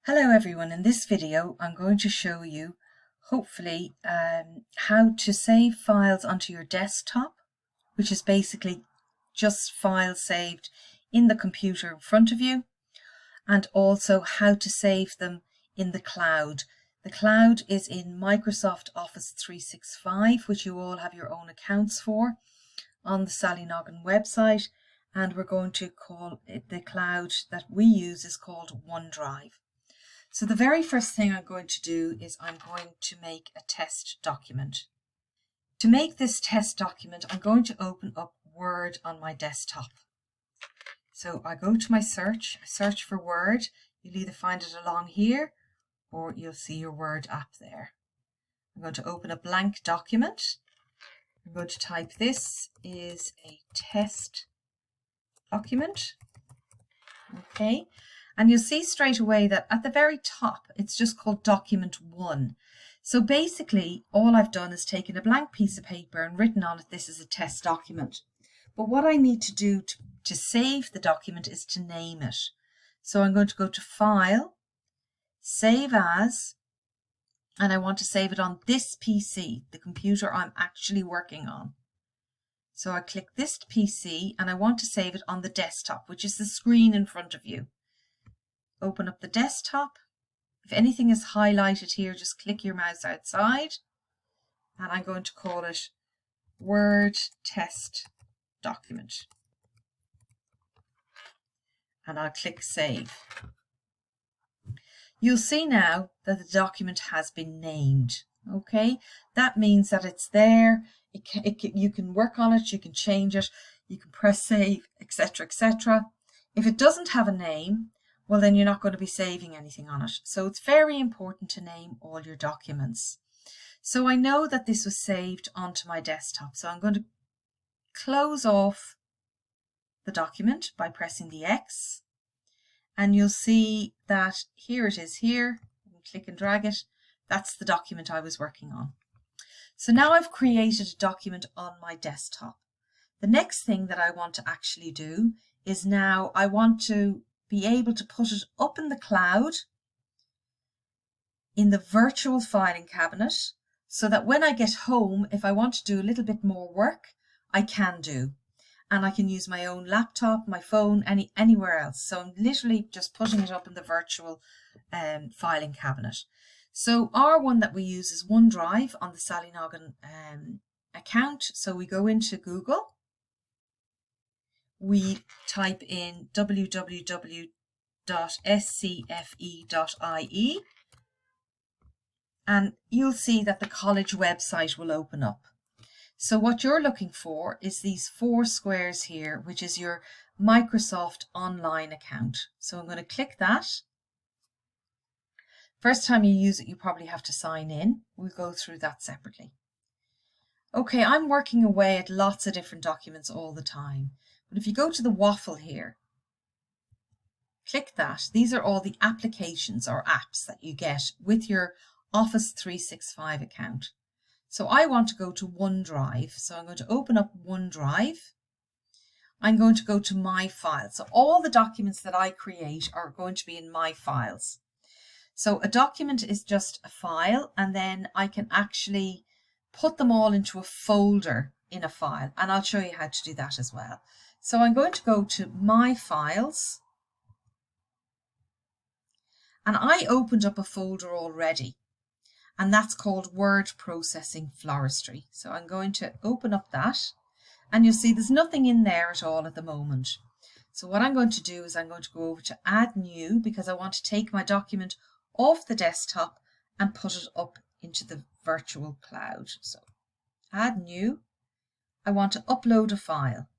Hello everyone, in this video I'm going to show you hopefully how to save files onto your desktop, which is basically just files saved in the computer in front of you, and also how to save them in the cloud. The cloud is in Microsoft Office 365, which you all have your own accounts for on the Sally Noggin website, and we're going to call it, the cloud that we use is called OneDrive. So the very first thing I'm going to do is I'm going to make a test document. To make this test document, I'm going to open up Word on my desktop. So I go to my search, I search for Word. You'll either find it along here or you'll see your Word app there. I'm going to open a blank document. I'm going to type this is a test document. Okay. And you'll see straight away that at the very top, it's just called document 1. So basically, all I've done is taken a blank piece of paper and written on it, this is a test document. But what I need to do to save the document is to name it. So I'm going to go to File, Save As, and I want to save it on this PC, the computer I'm actually working on. So I click this PC and I want to save it on the desktop, which is the screen in front of you. Open up the desktop. If anything is highlighted here, just click your mouse outside, and I'm going to call it Word Test Document. And I'll click Save. You'll see now that the document has been named. Okay, that means that it's there. You can work on it, you can change it, you can press Save, etc., etc. If it doesn't have a name, well, then you're not going to be saving anything on it. So it's very important to name all your documents. So I know that this was saved onto my desktop. So I'm going to close off the document by pressing the X. And you'll see that here it is here. You can click and drag it. That's the document I was working on. So now I've created a document on my desktop. The next thing that I want to actually do is now I want to be able to put it up in the cloud in the virtual filing cabinet so that when I get home, if I want to do a little bit more work, I can do. And I can use my own laptop, my phone, anywhere else. So I'm literally just putting it up in the virtual filing cabinet. So our one that we use is OneDrive on the Sally Noggin account. So we go into Google. We type in www.scfe.ie and you'll see that the college website will open up. So what you're looking for is these 4 squares here, which is your Microsoft Online account. So I'm going to click that. First time you use it, you probably have to sign in. We'll go through that separately. Okay, I'm working away at lots of different documents all the time. But if you go to the waffle here, click that. These are all the applications or apps that you get with your Office 365 account. So I want to go to OneDrive. So I'm going to open up OneDrive. I'm going to go to My Files. So all the documents that I create are going to be in My Files. So a document is just a file, and then I can actually put them all into a folder in a file. And I'll show you how to do that as well. So I'm going to go to My Files, and I opened up a folder already, and that's called Word Processing Floristry. So I'm going to open up that, and you'll see there's nothing in there at all at the moment. So what I'm going to do is I'm going to go over to Add New, because I want to take my document off the desktop and put it up into the virtual cloud. So Add New, I want to upload a file.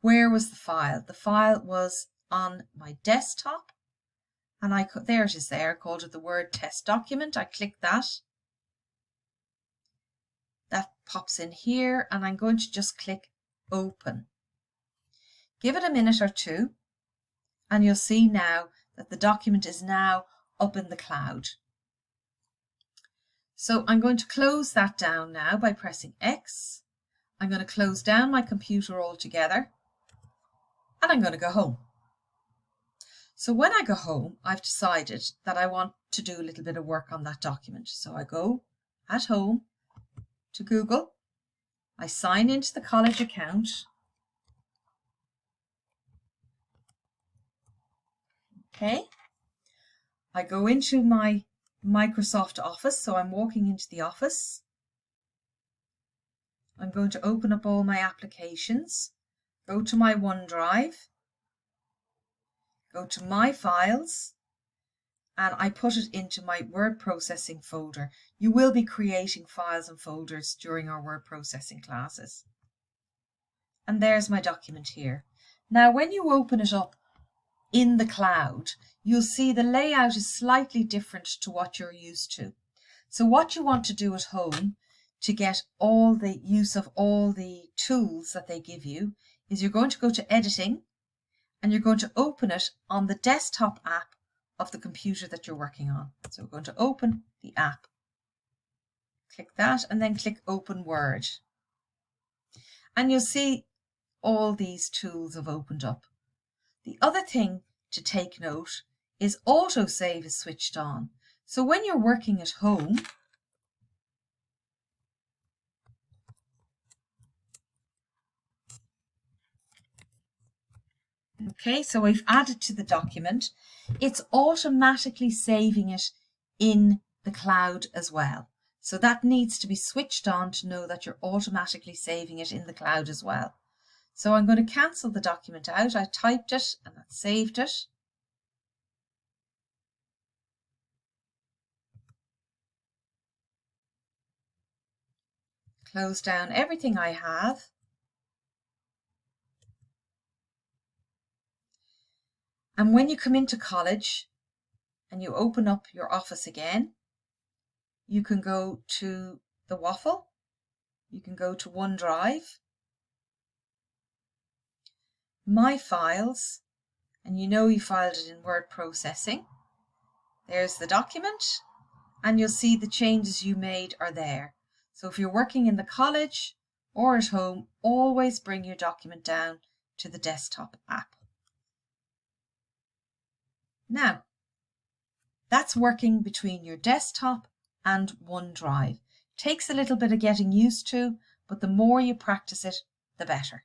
Where was the file? The file was on my desktop, and there it is there. I called it the Word Test Document. I click that. That pops in here, and I'm going to just click Open. Give it a minute or two, and you'll see now that the document is now up in the cloud. So I'm going to close that down now by pressing X. I'm going to close down my computer altogether, and I'm going to go home. So when I go home, I've decided that I want to do a little bit of work on that document. So I go at home to Google, I sign into the college account, okay, I go into my Microsoft Office, so I'm walking into the office. I'm going to open up all my applications, go to my OneDrive, go to my files, and I put it into my word processing folder. You will be creating files and folders during our word processing classes. And there's my document here. Now, when you open it up in the cloud, you'll see the layout is slightly different to what you're used to. So what you want to do at home to get all the use of all the tools that they give you is you're going to go to editing and you're going to open it on the desktop app of the computer that you're working on. So we're going to open the app. Click that and then click Open Word. And you'll see all these tools have opened up. The other thing to take note is autosave is switched on. So when you're working at home, okay, so we've added to the document, it's automatically saving it in the cloud as well. So that needs to be switched on to know that you're automatically saving it in the cloud as well. So I'm going to cancel the document out. I typed it and I saved it. Close down everything I have. And when you come into college and you open up your office again, you can go to the waffle, you can go to OneDrive, My Files, and you know you filed it in word processing. There's the document, and you'll see the changes you made are there. So if you're working in the college or at home, always bring your document down to the desktop app. Now, that's working between your desktop and OneDrive. Takes a little bit of getting used to, but the more you practice it, the better.